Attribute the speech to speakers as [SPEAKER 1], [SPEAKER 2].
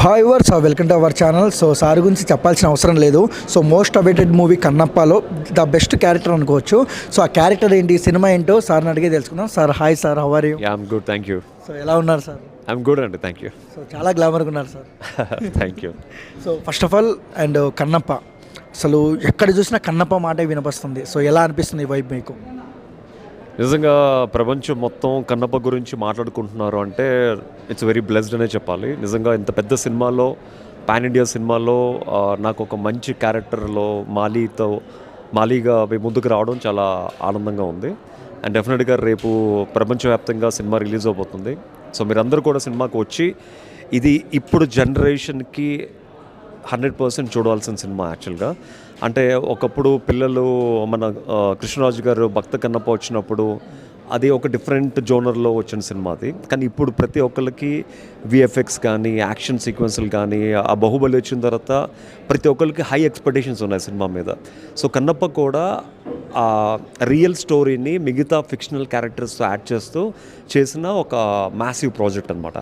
[SPEAKER 1] Hi వర్స్ welcome to our channel. So sir గురించి చెప్పాల్సిన అవసరం లేదు. సో మోస్ట్ అవైటెడ్ మూవీ కన్నప్పలో ద బెస్ట్ క్యారెక్టర్ అనుకోవచ్చు. సో ఆ క్యారెక్టర్ ఏంటి, సినిమా ఏంటో సార్ని అడిగే తెలుసుకుందాం. Sir hi sir, how are you?
[SPEAKER 2] I'm good, thank you.
[SPEAKER 1] So ఎలా ఉన్నారు సార్?
[SPEAKER 2] ఐఎమ్ గుడ్ అండి, థ్యాంక్ యూ.
[SPEAKER 1] సో చాలా గ్లామర్గా ఉన్నారు sir.
[SPEAKER 2] Thank you.
[SPEAKER 1] So first of all and Kannappa, అసలు ఎక్కడ చూసినా కన్నప్ప మాటే వినపస్తుంది. సో ఎలా అనిపిస్తుంది ఈ వైబ్ మీకు?
[SPEAKER 2] నిజంగా ప్రపంచం మొత్తం కన్నప్ప గురించి మాట్లాడుకుంటున్నారు అంటే ఇట్స్ వెరీ బ్లెస్డ్ అనే చెప్పాలి. నిజంగా ఇంత పెద్ద సినిమాలో, పాన్ ఇండియా సినిమాలో నాకు ఒక మంచి క్యారెక్టర్లో మాలీగా ముందుకు రావడం చాలా ఆనందంగా ఉంది. అండ్ డెఫినెట్గా రేపు ప్రపంచవ్యాప్తంగా సినిమా రిలీజ్ అవబోతుంది. సో మీరందరూ కూడా సినిమాకి వచ్చి ఇది ఇప్పుడు జనరేషన్కి 100% చూడాల్సిన సినిమా యాక్చువల్గా. అంటే ఒకప్పుడు పిల్లలు మన కృష్ణరాజు గారు భక్త కన్నప్ప వచ్చినప్పుడు అది ఒక డిఫరెంట్ జోనర్లో వచ్చిన సినిమా అది. కానీ ఇప్పుడు ప్రతి ఒక్కరికి విఎఫ్ఎక్స్ కానీ, యాక్షన్ సీక్వెన్స్లు కానీ, ఆ బాహుబలి వచ్చిన తర్వాత ప్రతి ఒక్కరికి హై ఎక్స్పెక్టేషన్స్ ఉన్నాయి సినిమా మీద. సో కన్నప్ప కూడా ఆ రియల్ స్టోరీని మిగతా ఫిక్షనల్ క్యారెక్టర్స్తో యాడ్ చేస్తూ చేసిన ఒక మ్యాసివ్ ప్రాజెక్ట్ అనమాట.